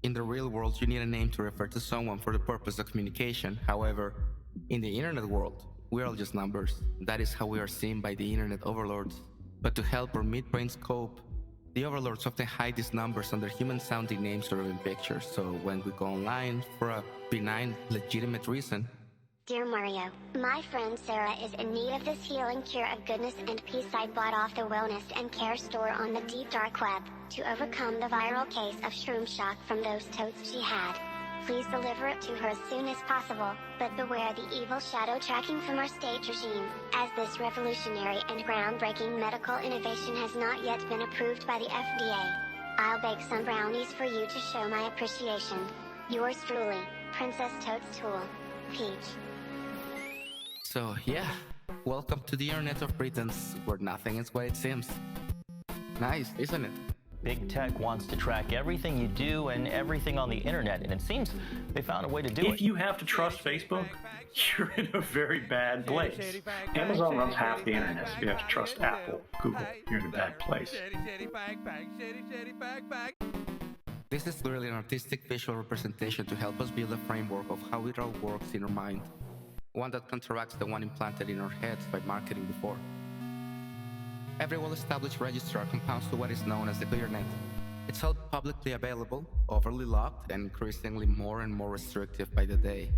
In the real world, you need a name to refer to someone for the purpose of communication. However, in the internet world, we are all just numbers. That is how we are seen by the internet overlords. But to help our midbrains cope, the overlords often hide these numbers under human-sounding names or even pictures. So when we go online for a benign, legitimate reason, Dear Mario, my friend Sarah is in need of this healing cure of goodness and peace. I bought off the wellness and care store on the deep dark web, to overcome the viral case of shroom shock from those totes she had. Please deliver it to her as soon as possible, but beware the evil shadow tracking from our state regime, as this revolutionary and groundbreaking medical innovation has not yet been approved by the FDA. I'll bake some brownies for you to show my appreciation. Yours truly, Princess Toad's Tool, Peach. so yeah, welcome to the internet of pretense, where nothing is what it seems. Nice, isn't it? Big tech wants to track everything you do and everything on the internet, and it seems they found a way to do it. If you have to trust Facebook, you're in a very bad place. Amazon runs half the internet, so if you have to trust Apple, Google, you're in a bad place. This is literally an artistic visual representation to help us build a framework of how it all works in our mind. One that counteracts the one implanted in our heads by marketing before. Every well-established registrar compounds to what is known as the ClearNet. It's held publicly available, overly locked, and increasingly more and more restrictive by the day.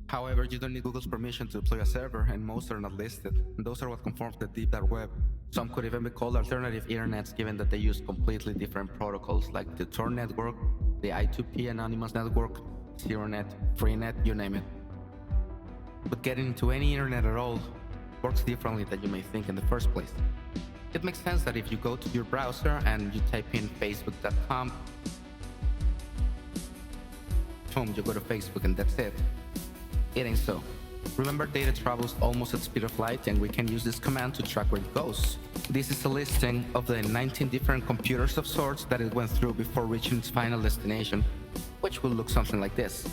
However, you don't need Google's permission to deploy a server, and most are not listed. And those are what conforms the deep dark web. Some could even be called alternative internets, given that they use completely different protocols like the Tor network, the I2P anonymous network, ZeroNet, Freenet, you name it. But getting into any internet at all works differently than you may think in the first place. It makes sense that if you go to your browser and you type in facebook.com, boom, you go to Facebook and that's it. It ain't so. Remember, data travels almost at speed of light, and we can use this command to track where it goes. This is a listing of the 19 different computers of sorts that it went through before reaching its final destination, which will look something like this.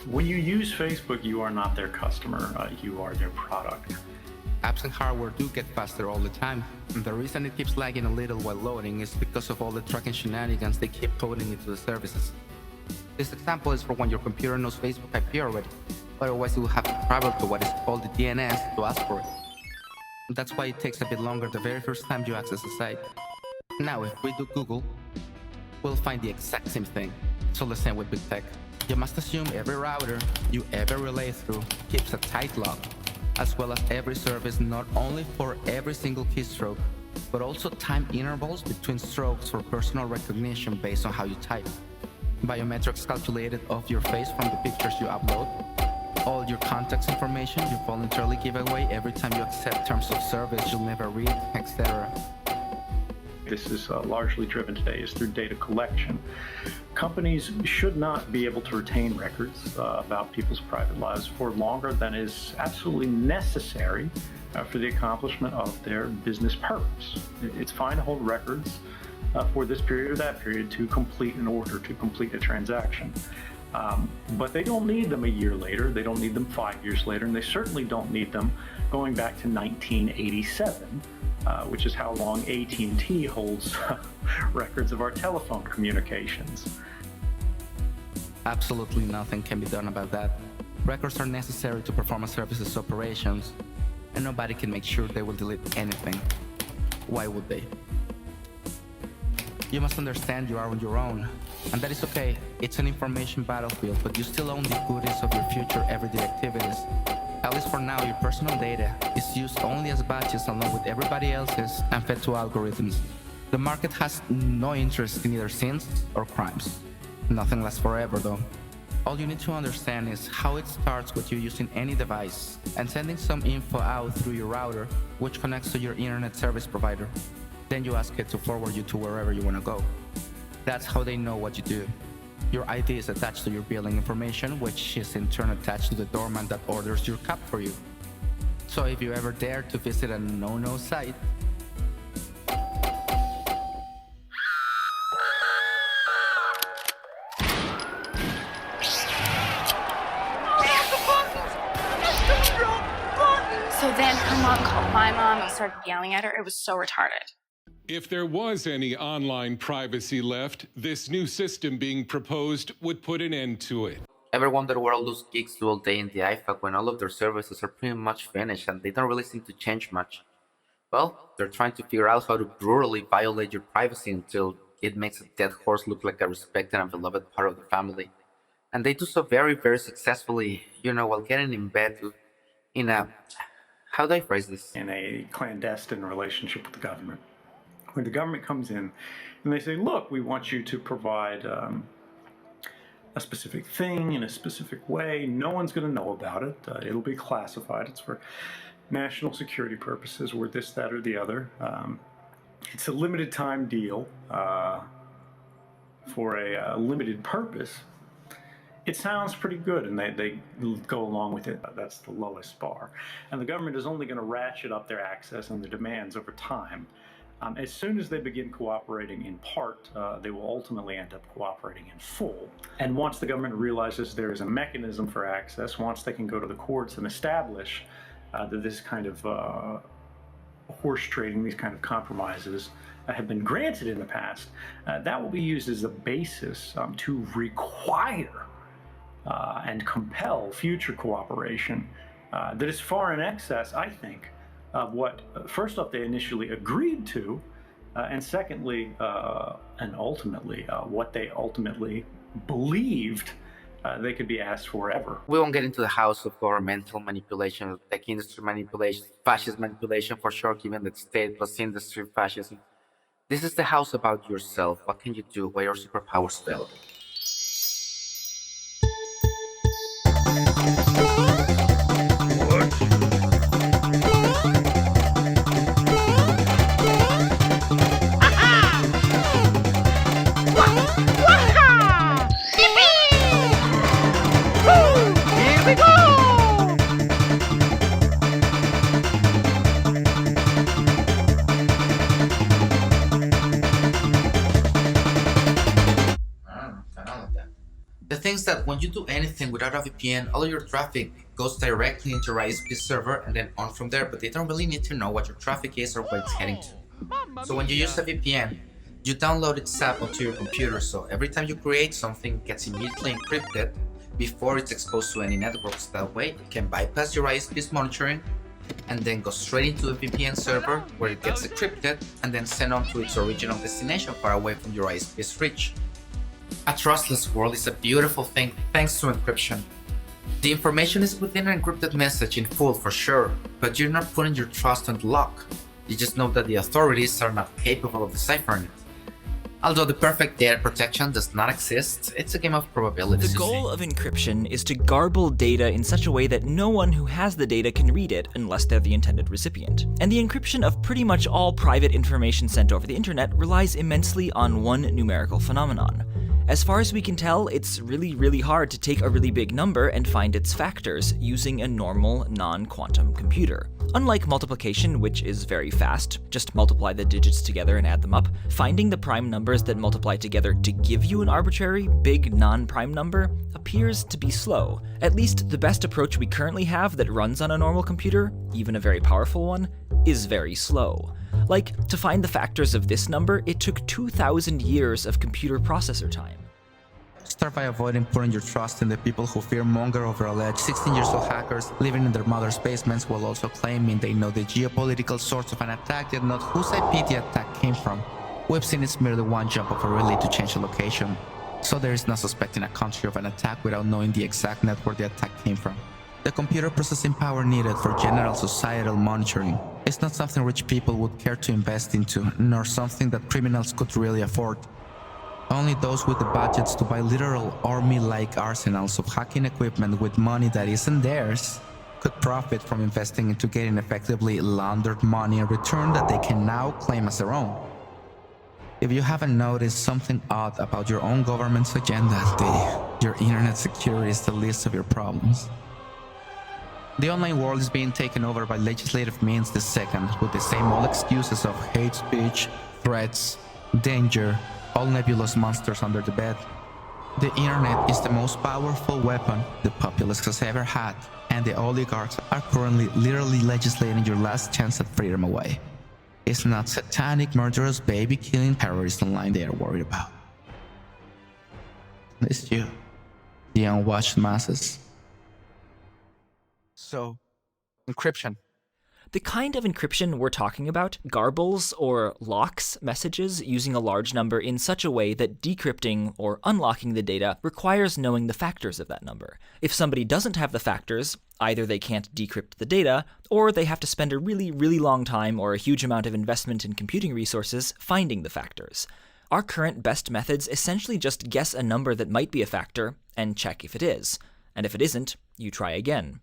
When you use Facebook, you are not their customer, you are their product. Apps and hardware do get faster all the time, and the reason it keeps lagging a little while loading is because of all the tracking shenanigans they keep coding into the services. This example is for when your computer knows Facebook IP already, otherwise it will have to travel to what is called the DNS to ask for it. And that's why it takes a bit longer the very first time you access the site. Now, if we do Google, we'll find the exact same thing. So the same with big tech. You must assume every router you ever relay through keeps a tight log, as well as every service, not only for every single keystroke, but also time intervals between strokes for personal recognition based on how you type. Biometrics calculated off your face from the pictures you upload. All your contacts information you voluntarily give away every time you accept terms of service you'll never read, etc. This is largely driven today is through data collection. Companies should not be able to retain records about people's private lives for longer than is absolutely necessary for the accomplishment of their business purpose. It's fine to hold records for this period or that period to complete an order, to complete a transaction. But they don't need them a year later, they don't need them 5 years later, and they certainly don't need them going back to 1987. Which is how long AT&T holds records of our telephone communications. Absolutely nothing can be done about that. Records are necessary to perform a service's operations, and nobody can make sure they will delete anything. Why would they? You must understand you are on your own, and that is okay. It's an information battlefield, but you still own the goodies of your future everyday activities. At least for now, your personal data is used only as badges along with everybody else's and fed to algorithms. The market has no interest in either sins or crimes. Nothing lasts forever though. All you need to understand is how it starts with you using any device and sending some info out through your router, which connects to your internet service provider. Then you ask it to forward you to wherever you want to go. That's how they know what you do. Your ID is attached to your billing information, which is in turn attached to the doorman that orders your cab for you. So if you ever dare to visit a no-no site, So then her mom called my mom and started yelling at her. It was so retarded. If there was any online privacy left, this new system being proposed would put an end to it. Ever wonder what all those geeks do all day in the IFAC when all of their services are pretty much finished and they don't really seem to change much? Well, they're trying to figure out how to brutally violate your privacy until it makes a dead horse look like a respected and beloved part of the family. And they do so very, very successfully, while getting in bed in a... How do I phrase this? In a clandestine relationship with the government. When the government comes in and they say, look, we want you to provide a specific thing in a specific way. No one's going to know about it. It'll be classified. It's for national security purposes, or this, that, or the other. It's a limited time deal for a limited purpose. It sounds pretty good, and they go along with it. That's the lowest bar. And the government is only going to ratchet up their access and their demands over time. As soon as they begin cooperating in part, they will ultimately end up cooperating in full. And once the government realizes there is a mechanism for access, once they can go to the courts and establish that this kind of horse trading, these kind of compromises have been granted in the past, that will be used as a basis to require and compel future cooperation that is far in excess, I think, of what, first off, they initially agreed to, and secondly, and ultimately, what they ultimately believed they could be asked for ever. We won't get into the house of governmental manipulation, tech industry manipulation, fascist manipulation for sure, given that state plus industry fascism. This is the house about yourself. What can you do? What are your superpowers available? The thing is that when you do anything without a VPN, all your traffic goes directly into your ISP server and then on from there, but they don't really need to know what your traffic is or where it's heading to. So when you use a VPN, you download its app onto your computer, so every time you create something, it gets immediately encrypted before it's exposed to any networks. That way, it can bypass your ISP's monitoring and then go straight into the VPN server where it gets encrypted and then sent on to its original destination far away from your ISP's reach. A trustless world is a beautiful thing thanks to encryption. The information is within an encrypted message in full for sure, but you're not putting your trust on the lock. You just know that the authorities are not capable of deciphering it. Although the perfect data protection does not exist, it's a game of probabilities. The goal of encryption is to garble data in such a way that no one who has the data can read it unless they're the intended recipient. And the encryption of pretty much all private information sent over the internet relies immensely on one numerical phenomenon. As far as we can tell, it's really hard to take a really big number and find its factors using a normal, non-quantum computer. Unlike multiplication, which is very fast, just multiply the digits together and add them up, finding the prime numbers that multiply together to give you an arbitrary, big non-prime number appears to be slow. At least the best approach we currently have that runs on a normal computer, even a very powerful one, is very slow. Like, to find the factors of this number, it took 2,000 years of computer processor time. Start by avoiding putting your trust in the people who fear-monger over alleged 16-year-old hackers living in their mother's basements while also claiming they know the geopolitical source of an attack yet not whose IP the attack came from. We've seen it's merely one jump of a relay to change the location, so there is no suspecting a country of an attack without knowing the exact network the attack came from. The computer processing power needed for general societal monitoring is not something rich people would care to invest into, nor something that criminals could really afford. Only those with the budgets to buy literal army-like arsenals of hacking equipment with money that isn't theirs could profit from investing into getting effectively laundered money in return that they can now claim as their own. If you haven't noticed something odd about your own government's agenda, your internet security is the least of your problems. The online world is being taken over by legislative means this second, with the same old excuses of hate speech, threats, danger, all nebulous monsters under the bed. The internet is the most powerful weapon the populace has ever had, and the oligarchs are currently literally legislating your last chance at freedom away. It's not satanic, murderous, baby-killing terrorists online they are worried about. It's you, the unwatched masses. So, encryption. The kind of encryption we're talking about garbles or locks messages using a large number in such a way that decrypting or unlocking the data requires knowing the factors of that number. If somebody doesn't have the factors, either they can't decrypt the data, or they have to spend a really, really long time or a huge amount of investment in computing resources finding the factors. Our current best methods essentially just guess a number that might be a factor and check if it is. And if it isn't, you try again,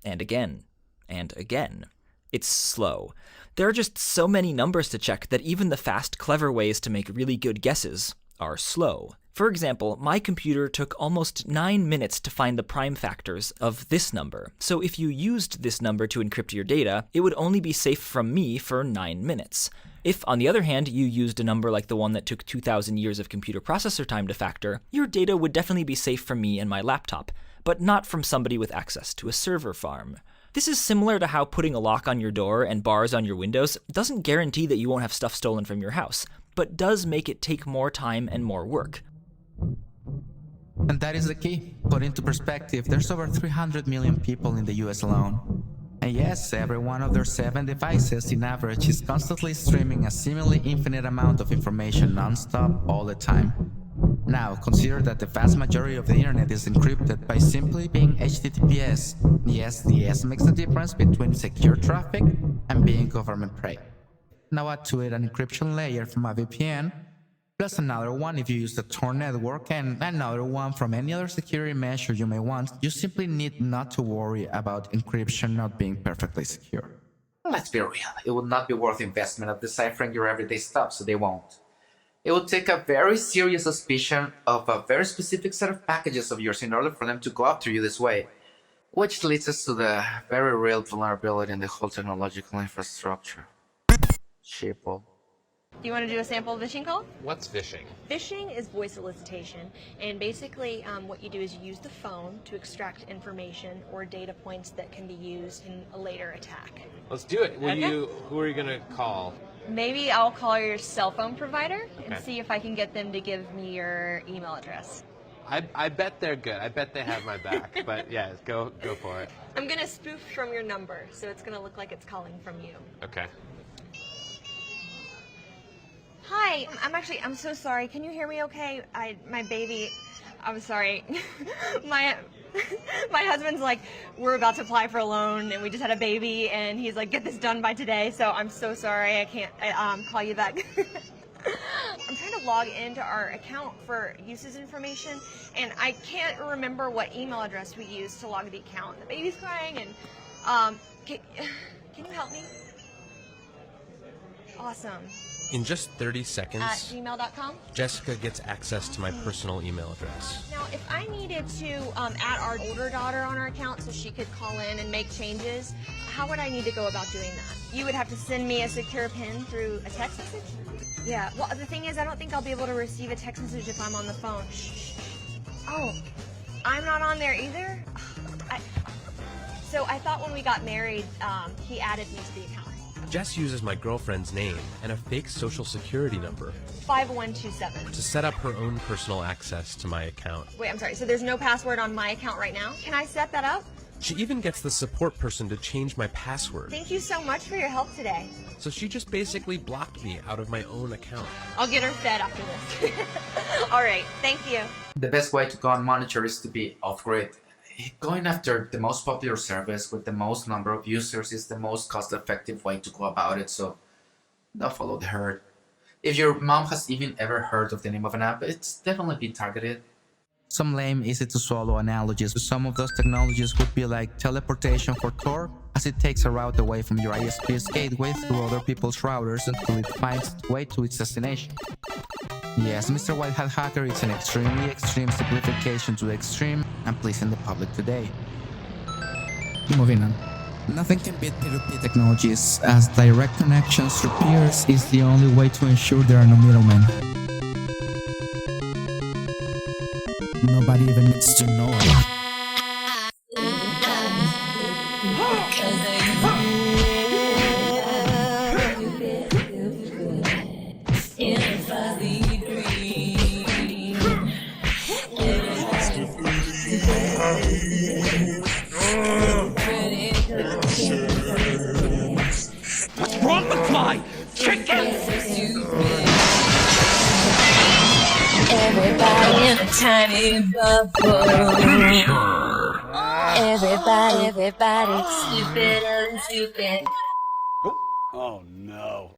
and again, and again. It's slow. There are just so many numbers to check that even the fast, clever ways to make really good guesses are slow. For example, my computer took almost 9 minutes to find the prime factors of this number. So if you used this number to encrypt your data, it would only be safe from me for 9 minutes. If, on the other hand, you used a number like the one that took 2,000 years of computer processor time to factor, your data would definitely be safe from me and my laptop, but not from somebody with access to a server farm. This is similar to how putting a lock on your door and bars on your windows doesn't guarantee that you won't have stuff stolen from your house, but does make it take more time and more work. And that is the key. Put into perspective, there's over 300 million people in the US alone. And yes, every one of their 7 devices in average is constantly streaming a seemingly infinite amount of information non-stop all the time. Now, consider that the vast majority of the internet is encrypted by simply being HTTPS. Yes, the S makes the difference between secure traffic and being government prey. Now add to it an encryption layer from a VPN, plus another one if you use the Tor network, and another one from any other security measure you may want. You simply need not to worry about encryption not being perfectly secure. Let's be real, it would not be worth investment of deciphering your everyday stuff, so they won't. It would take a very serious suspicion of a very specific set of packages of yours in order for them to go after you this way. Which leads us to the very real vulnerability in the whole technological infrastructure. Sheeple. Do you want to do a sample phishing call? What's phishing? Phishing is voice elicitation, and basically what you do is you use the phone to extract information or data points that can be used in a later attack. Let's do it. Okay. Who are you going to call? Maybe I'll call your cell phone provider and Okay. see if I can get them to give me your email address. I bet they're good. I bet they have my back. But yeah, go for it. I'm going to spoof from your number, so it's going to look like it's calling from you. Okay. Hi, I'm so sorry. Can you hear me okay? My baby, I'm sorry. my husband's like, we're about to apply for a loan and we just had a baby and he's like, get this done by today. So I'm so sorry. I can't call you back. I'm trying to log into our account for uses information and I can't remember what email address we used to log the account. The baby's crying and can you help me? Awesome. In just 30 seconds, At gmail.com? Jessica gets access to my personal email address. Now, if I needed to add our older daughter on our account so she could call in and make changes, how would I need to go about doing that? You would have to send me a secure PIN through a text message? Yeah, well, the thing is, I don't think I'll be able to receive a text message if I'm on the phone. Shh. Oh, I'm not on there either? So I thought when we got married, he added me to the account. Jess uses my girlfriend's name and a fake social security number 5127. to set up her own personal access to my account. Wait, I'm sorry, so there's no password on my account right now? Can I set that up? She even gets the support person to change my password. Thank you so much for your help today. So she just basically blocked me out of my own account. I'll get her fed after this. All right, thank you. The best way to go on monitor is to be off-grid. Going after the most popular service with the most number of users is the most cost-effective way to go about it, so don't follow the herd. If your mom has even ever heard of the name of an app, it's definitely been targeted. Some lame, easy-to-swallow analogies to some of those technologies would be like teleportation for Tor, as it takes a route away from your ISP's gateway through other people's routers until it finds its way to its destination. Yes, Mr. White Hat Hacker is an extremely extreme simplification to the extreme and pleasing the public today. Moving on. Nothing can beat P2P technologies, as direct connections through peers is the only way to ensure there are no middlemen. nobody even needs to know about. What's wrong with fly? Chicken! Everybody in a tiny bubble. Everybody, stupid and stupid. Oh no.